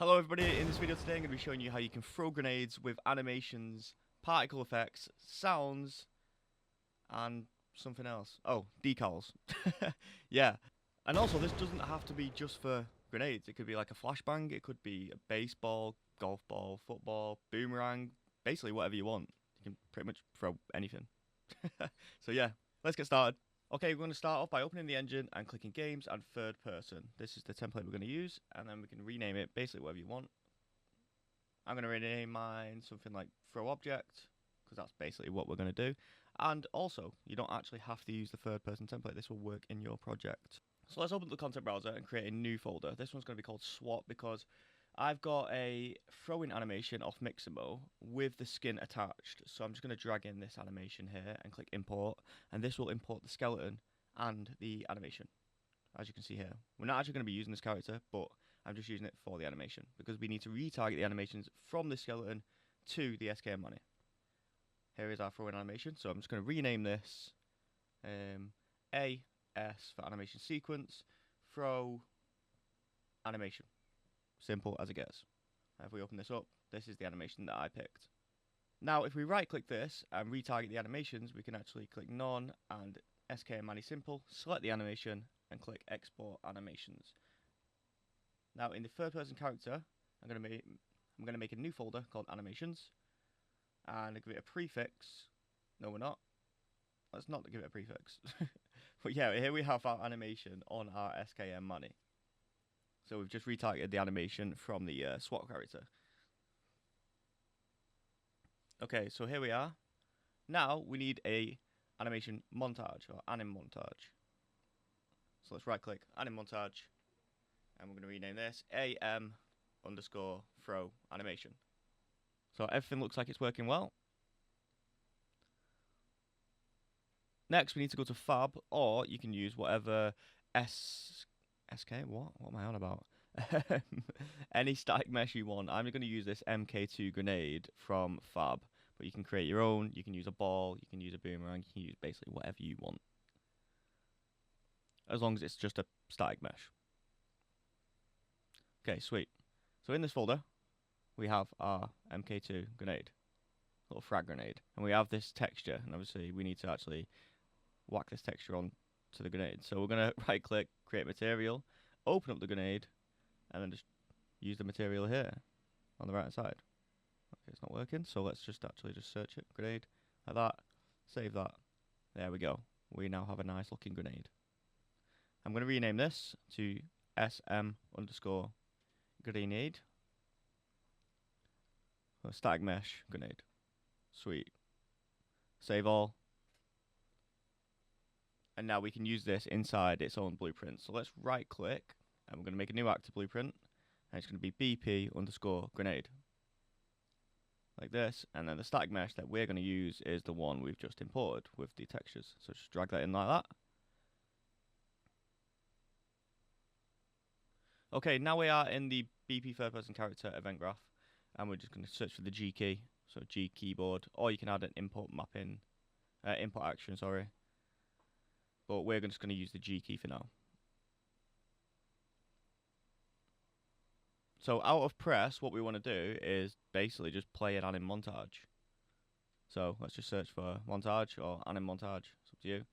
Hello everybody, in this video today I'm going to be showing you how you can throw grenades with animations, particle effects, sounds, and something else. Oh, decals. Yeah. And also this doesn't have to be just for grenades, it could be like a flashbang, it could be a baseball, golf ball, football, boomerang, basically whatever you want. You can pretty much throw anything. So yeah, let's get started. Okay, we're going to start off by opening the engine and clicking Games and Third Person. This is the template we're going to use, and then we can rename it basically whatever you want. I'm going to rename mine something like Throw Object, because that's basically what we're going to do. And also, you don't actually have to use the third person template, this will work in your project. So let's open the content browser and create a new folder. This one's going to be called Swap because I've got a throwing animation off Mixamo with the skin attached. So I'm just going to drag in this animation here and click import, and this will import the skeleton and the animation. As you can see here, we're not actually going to be using this character, but I'm just using it for the animation because we need to retarget the animations from the skeleton to the SKM money. Here is our throwing animation, so I'm just going to rename this AS for animation sequence, throw animation. Simple as it gets. If we open this up, this is the animation that I picked. Now, if we right click this and retarget the animations, we can actually click none and SKM Mani Simple, select the animation and click export animations. Now in the third person character, I'm going to make a new folder called animations and give it a prefix. No, we're not. Let's not give it a prefix. But yeah, here we have our animation on our SKM Money. So we've just retargeted the animation from the swap character. Okay, so here we are. Now we need a animation montage or anim montage. So let's right click anim montage, and we're going to rename this AM underscore throw animation. So everything looks like it's working well. Next we need to go to Fab, or you can use whatever SK, what am I on about? Any static mesh you want. I'm going to use this MK2 grenade from Fab, but you can create your own. You can use a ball, you can use a boomerang, you can use basically whatever you want, as long as it's just a static mesh. Okay, sweet. So in this folder, we have our MK2 grenade, little frag grenade, and we have this texture, and obviously we need to actually whack this texture on to the grenade. So we're going to right click, create material, open up the grenade, and then just use the material here on the right hand side. Okay, it's not working, so let's just actually just search it, grenade, like that, save that. There we go. We now have a nice looking grenade. I'm going to rename this to SM underscore grenade. A static mesh grenade. Sweet. Save all. And now we can use this inside its own blueprint. So let's right click, and we're going to make a new active blueprint, and it's going to be BP underscore grenade. Like this, and then the static mesh that we're going to use is the one we've just imported with the textures. So just drag that in like that. Okay, now we are in the BP third person character event graph, and we're just going to search for the G key, so G keyboard, or you can add an input mapping, input action, sorry. But we're just going to use the G key for now. So out of press, what we want to do is basically just play an anim montage. So let's just search for montage or anim montage, it's up to you.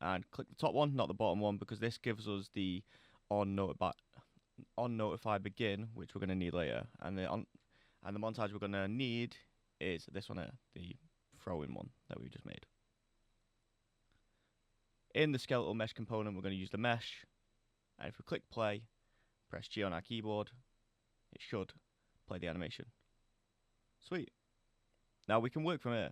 And click the top one, not the bottom one, because this gives us the on notify begin, which we're going to need later. And the montage we're going to need is this one here, the throw-in one that we just made. In the skeletal mesh component, we're going to use the mesh, and if we click play, press G on our keyboard, it should play the animation. Sweet. Now we can work from here.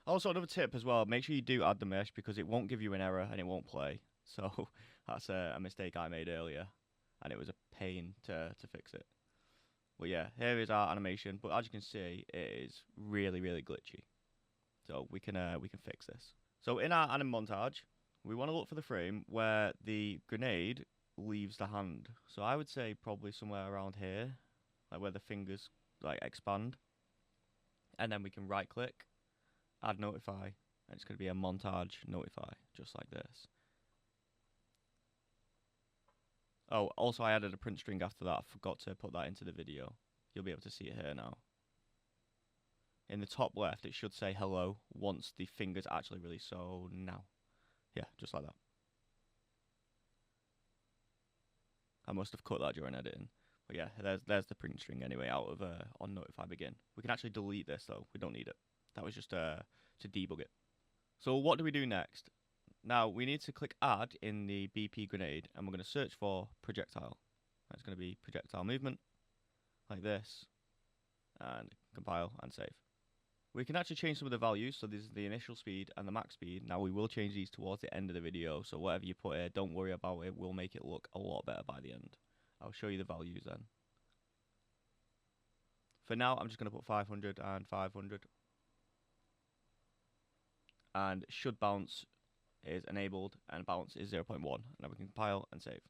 Also, another tip as well, make sure you do add the mesh because it won't give you an error and it won't play. So that's a mistake I made earlier, and it was a pain to fix it. But yeah, here is our animation, but as you can see, it is really, really glitchy. So we can fix this. So in our anim montage, we want to look for the frame where the grenade leaves the hand. So I would say probably somewhere around here, like where the fingers like expand. And then we can right click, add notify, and it's going to be a montage notify, just like this. Oh, also I added a print string after that. I forgot to put that into the video. You'll be able to see it here now. In the top left, it should say hello once the finger's actually released. So now. Yeah, just like that. I must have cut that during editing. But yeah, there's the print string anyway out of on notify begin. We can actually delete this though. We don't need it. That was just to debug it. So what do we do next? Now we need to click add in the BP grenade and we're going to search for projectile. That's going to be projectile movement like this and compile and save. We can actually change some of the values. So this is the initial speed and the max speed. Now we will change these towards the end of the video. So whatever you put here, don't worry about it. We'll make it look a lot better by the end. I'll show you the values then. For now, I'm just going to put 500 and 500. And should bounce is enabled and bounce is 0.1. Now we can compile and save.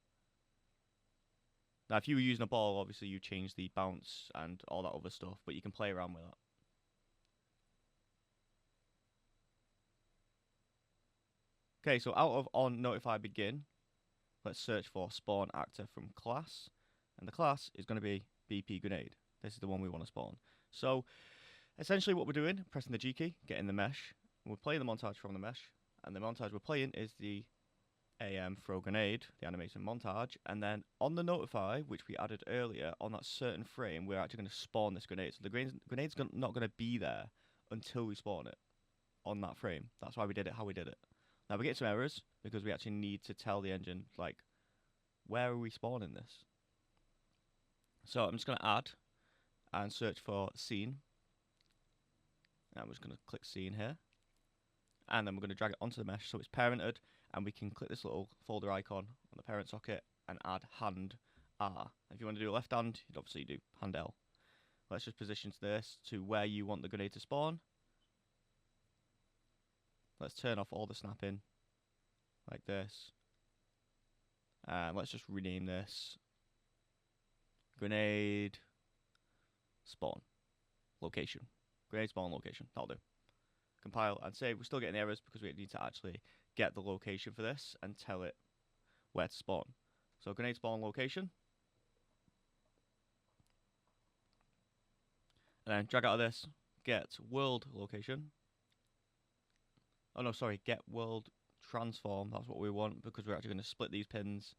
Now if you were using a ball, obviously you change the bounce and all that other stuff, but you can play around with that. Okay, so out of on notify begin, let's search for spawn actor from class, and the class is going to be BP grenade. This is the one we want to spawn. So essentially what we're doing, pressing the G key, getting the mesh, and we're playing the montage from the mesh, and the montage we're playing is the AM throw grenade, the animation montage, and then on the notify, which we added earlier, on that certain frame, we're actually going to spawn this grenade. So the grenade's not going to be there until we spawn it on that frame. That's why we did it how we did it. Now we get some errors because we actually need to tell the engine, like, where are we spawning this? So I'm just going to add and search for scene. And I'm just going to click scene here. And then we're going to drag it onto the mesh so it's parented. And we can click this little folder icon on the parent socket and add hand R. If you want to do a left hand, you'd obviously do hand L. Let's just position this to where you want the grenade to spawn. Let's turn off all the snapping, like this. And let's just rename this grenade spawn location. Grenade spawn location, that'll do. Compile and save. We're still getting errors because we need to actually get the location for this and tell it where to spawn. So grenade spawn location. And then drag out of this, get world location. Oh no, sorry, get world transform. That's what we want because we're actually going to split these pins.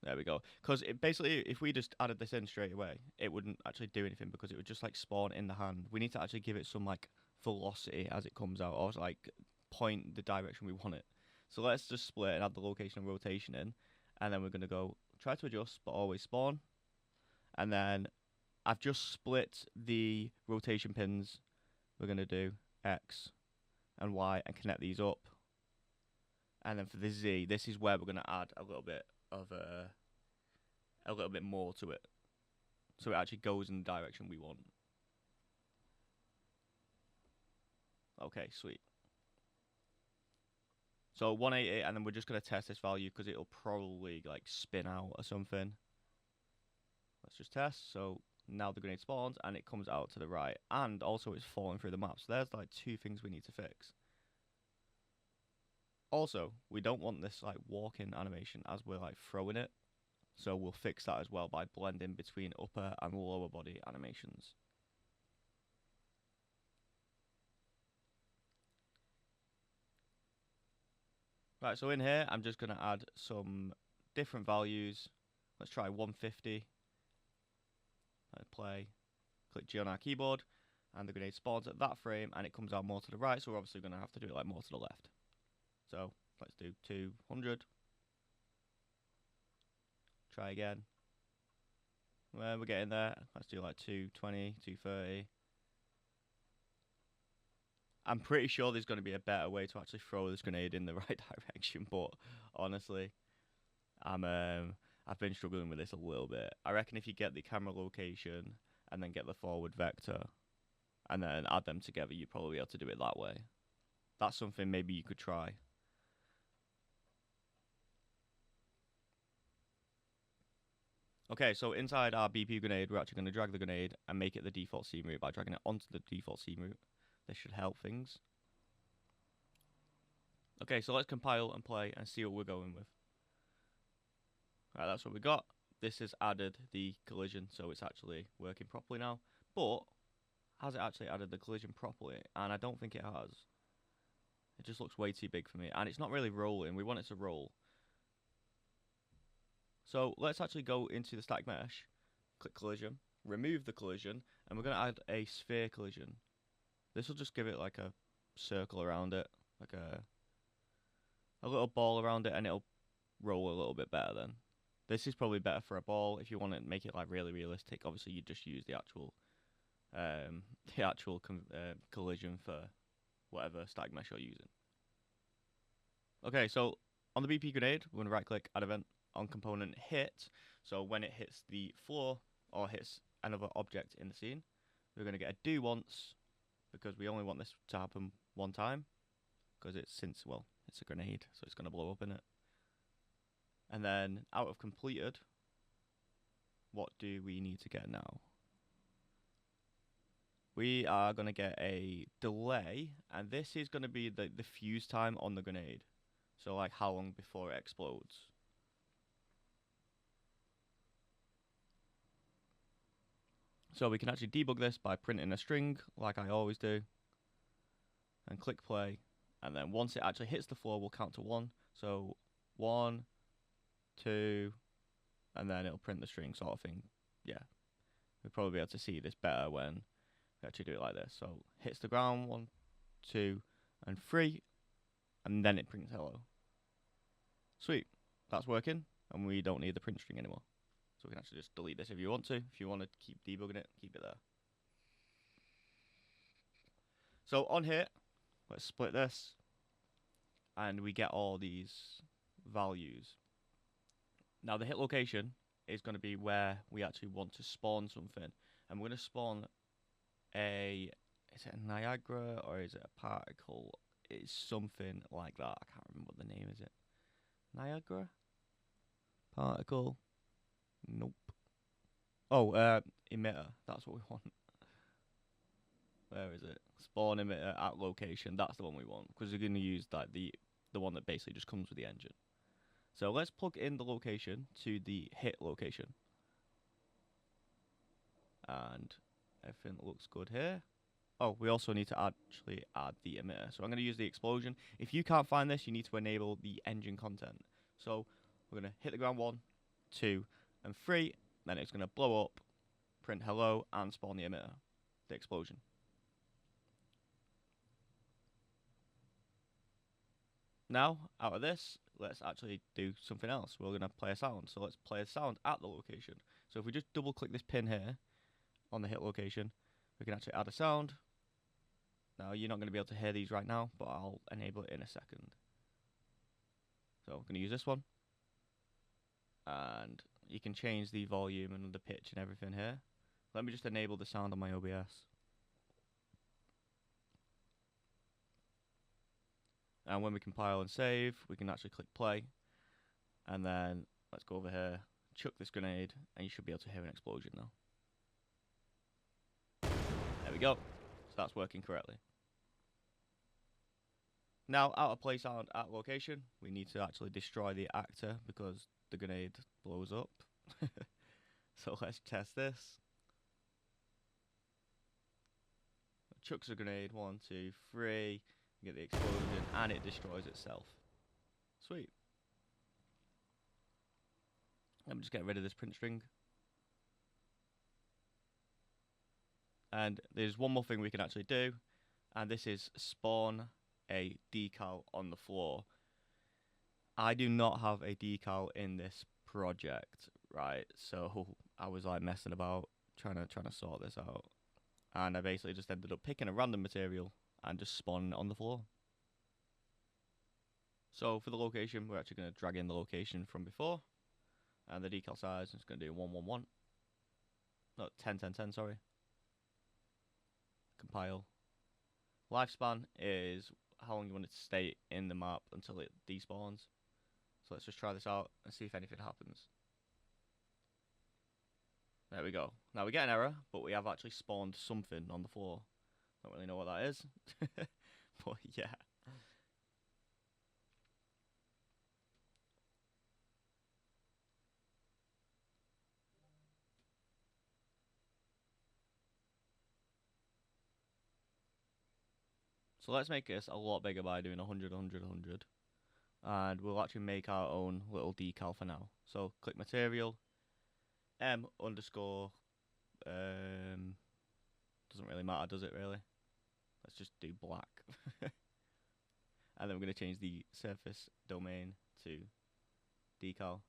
There we go. Because basically, if we just added this in straight away, it wouldn't actually do anything because it would just like spawn in the hand. We need to actually give it some like velocity as it comes out, or like point the direction we want it. So let's just split and add the location and rotation in, and then we're going to go try to adjust, but always spawn. And then I've just split the rotation pins. We're going to do X and Y and connect these up. And then for the Z, this is where we're going to add a little bit of a little bit more to it, so it actually goes in the direction we want. Okay, sweet. So 180, and then we're just going to test this value because it'll probably like spin out or something. Let's just test. So now the grenade spawns and it comes out to the right, and also it's falling through the map. So there's like two things we need to fix. Also, we don't want this like walking animation as we're like throwing it. So we'll fix that as well by blending between upper and lower body animations. Right, so in here, I'm just going to add some different values. Let's try 150. Play. Click G on our keyboard, and the grenade spawns at that frame, and it comes out more to the right, so we're obviously going to have to do it like more to the left. So let's do 200. Try again. Well, we're getting there. Let's do like 220, 230. I'm pretty sure there's going to be a better way to actually throw this grenade in the right direction, but honestly, I've been struggling with this a little bit. I reckon if you get the camera location and then get the forward vector and then add them together, you'd probably be able to do it that way. That's something maybe you could try. Okay, so inside our BP grenade, we're actually going to drag the grenade and make it the default scene route by dragging it onto the default scene route. This should help things. Okay, so let's compile and play and see what we're going with. Right, that's what we got. This has added the collision, so it's actually working properly now. But has it actually added the collision properly? And I don't think it has. It just looks way too big for me, and it's not really rolling. We want it to roll. So let's actually go into the static mesh, click collision, remove the collision, and we're going to add a sphere collision. This will just give it like a circle around it, like a little ball around it, and it'll roll a little bit better then. This is probably better for a ball. If you want to make it like really realistic, obviously you just use the actual collision for whatever static mesh you're using. Okay, so on the BP grenade, we're going to right click, add event, on component hit. So when it hits the floor or hits another object in the scene, we're going to get a do once, because we only want this to happen one time, because it's a grenade, so it's going to blow up in it. And then out of completed, what do we need to get now? We are going to get a delay, and this is going to be the fuse time on the grenade. So like how long before it explodes. So we can actually debug this by printing a string, like I always do, and click play. And then once it actually hits the floor, we'll count to 1. So 1, 2, and then it'll print the string sort of thing. Yeah, we'll probably be able to see this better when we actually do it like this. So hits the ground, 1, 2, and 3, and then it prints hello. Sweet, that's working, and we don't need the print string anymore. So we can actually just delete this if you want to. If you want to keep debugging it, keep it there. So on here, let's split this, and we get all these values. Now the hit location is going to be where we actually want to spawn something, and we're going to spawn is it a Niagara or is it a particle? It's something like that. I can't remember what the name is. It Niagara particle? Nope. Oh, emitter. That's what we want. Where is it? Spawn emitter at location. That's the one we want, because we're going to use that the one that basically just comes with the engine. So let's plug in the location to the hit location. And everything looks good here. Oh, we also need to actually add the emitter. So I'm going to use the explosion. If you can't find this, you need to enable the engine content. So we're going to hit the ground 1, 2, and 3. Then it's going to blow up, print hello, and spawn the emitter, the explosion. Now, out of this, let's actually do something else. We're going to play a sound. So let's play a sound at the location. So if we just double click this pin here on the hit location, we can actually add a sound. Now, you're not going to be able to hear these right now, but I'll enable it in a second. So I'm going to use this one. And you can change the volume and the pitch and everything here. Let me just enable the sound on my OBS. And when we compile and save, we can actually click play. And then let's go over here, chuck this grenade, and you should be able to hear an explosion now. There we go. So that's working correctly. Now, out of play sound at location, we need to actually destroy the actor because the grenade blows up. So let's test this. Chucks a grenade, 1, 2, 3. Get the explosion, and it destroys itself. Sweet. Let me just get rid of this print string. And there's one more thing we can actually do, and this is spawn a decal on the floor. I do not have a decal in this project, right? So I was like messing about trying to sort this out, and I basically just ended up picking a random material and just spawning it on the floor. So for the location, we're actually going to drag in the location from before, and the decal size is going to do 1, 1, 1. No, 10, 10, 10. Sorry. Compile. Lifespan is how long you want it to stay in the map until it despawns. So let's just try this out and see if anything happens. There we go. Now we get an error, but we have actually spawned something on the floor. Don't really know what that is. But yeah. So let's make this a lot bigger by doing 100, 100, 100. And we'll actually make our own little decal for now. So click material, M underscore, doesn't really matter, does it really? Let's just do black. And then we're going to change the surface domain to decal.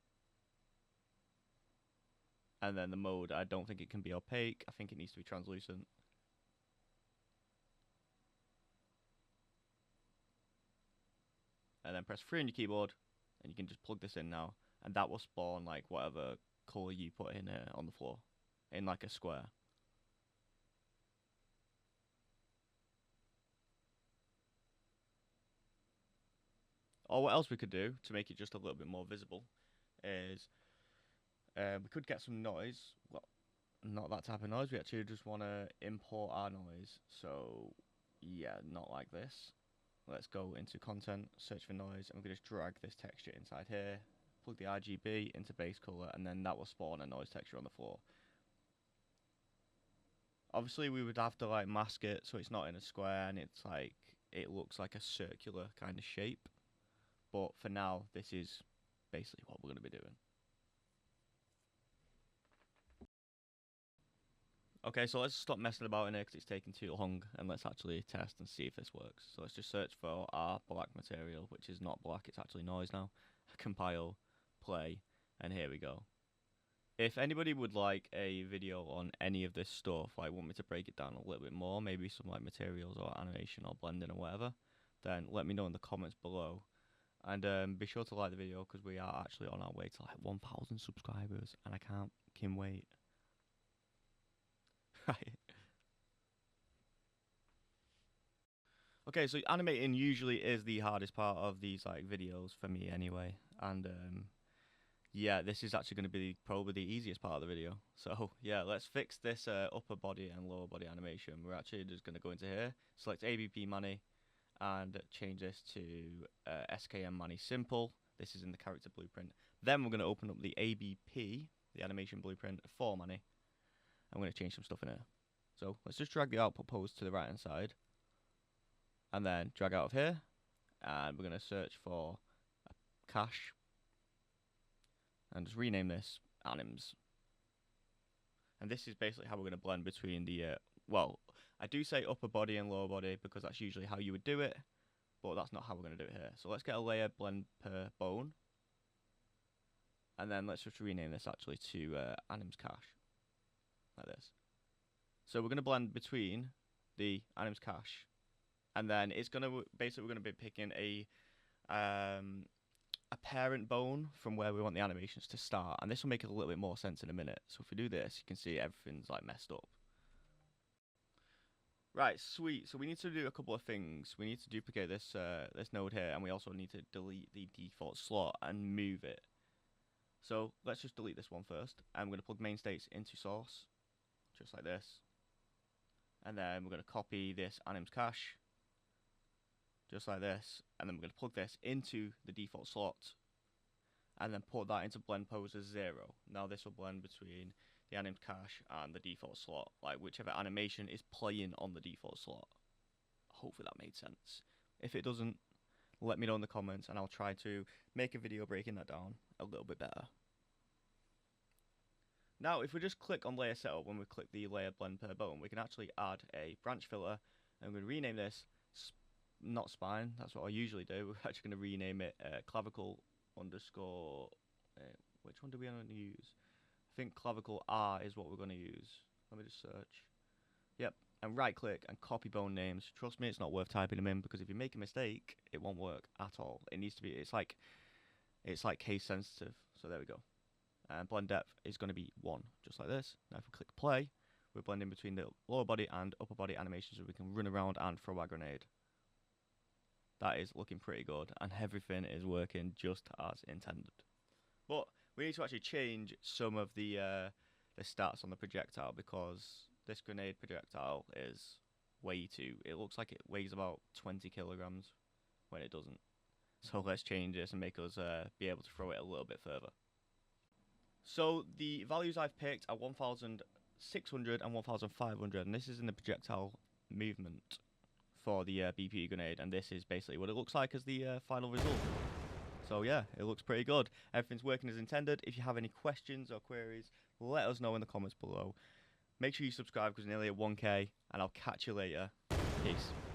And then the mode, I don't think it can be opaque. I think it needs to be translucent. And then press 3 on your keyboard, and you can just plug this in now. And that will spawn like whatever color you put in on the floor, in like a square. Or what else we could do to make it just a little bit more visible is we could get some noise. Well, not that type of noise. We actually just want to import our noise. So yeah, not like this. Let's go into content, search for noise, and we're going to just drag this texture inside here, plug the RGB into base color, and then that will spawn a noise texture on the floor. Obviously we would have to like mask it so it's not in a square and it's like it looks like a circular kind of shape. But for now, this is basically what we're going to be doing. Okay, so let's stop messing about in here because it's taking too long, and let's actually test and see if this works. So let's just search for our black material, which is not black, it's actually noise now. Compile, play, and here we go. If anybody would like a video on any of this stuff, like want me to break it down a little bit more, maybe some like materials or animation or blending or whatever, then let me know in the comments below. And be sure to like the video because we are actually on our way to like 1,000 subscribers, and I can't wait. Right. Okay, so animating usually is the hardest part of these like videos for me anyway, and yeah, this is actually going to be probably the easiest part of the video. So yeah, let's fix this upper body and lower body animation. We're actually just going to go into here, select ABP Mani, and change this to SKM Mani Simple. This is in the character blueprint. Then we're going to open up the ABP, the animation blueprint for Mani. I'm going to change some stuff in here. So let's just drag the output pose to the right hand side, and then drag out of here, and we're going to search for a cache, and just rename this Anims. And this is basically how we're going to blend between the, well, I do say upper body and lower body because that's usually how you would do it, but that's not how we're going to do it here. So let's get a layer blend per bone, and then let's just rename this actually to Anims Cache, like this. So we're going to blend between the Anims Cache, and then it's going to, basically we're going to be picking a parent bone from where we want the animations to start, and this will make it a little bit more sense in a minute. So if we do this, you can see everything's like messed up. Right, sweet. So we need to do a couple of things. We need to duplicate this this node here, and we also need to delete the default slot and move it. So let's just delete this one first. I'm going to plug main states into source, just like this. And then we're going to copy this Anims Cache, just like this. And then we're going to plug this into the default slot, and then put that into blend pose as 0. Now this will blend between the Anims Cache and the default slot, like whichever animation is playing on the default slot. Hopefully that made sense. If it doesn't, let me know in the comments and I'll try to make a video breaking that down a little bit better. Now if we just click on layer setup, when we click the layer blend per bone, we can actually add a branch filter, and we're going to rename this not spine, that's what I usually do. We're actually going to rename it clavicle underscore, which one do we want to use? I think clavicle R is what we're going to use. Let me just search. Yep, and right click and copy bone names. Trust me, it's not worth typing them in, because if you make a mistake, it won't work at all. It needs to be, it's like case sensitive. So there we go. And blend depth is going to be 1, just like this. Now if we click play, we're blending between the lower body and upper body animations, so we can run around and throw a grenade. That is looking pretty good, and everything is working just as intended. But we need to actually change some of the stats on the projectile, because this grenade projectile is way too, it looks like it weighs about 20 kilograms when it doesn't. So let's change this and make us be able to throw it a little bit further. So the values I've picked are 1,600 and 1,500, and this is in the projectile movement for the BP grenade, and this is basically what it looks like as the final result. So yeah, it looks pretty good. Everything's working as intended. If you have any questions or queries, let us know in the comments below. Make sure you subscribe because we're nearly at 1K, and I'll catch you later. Peace.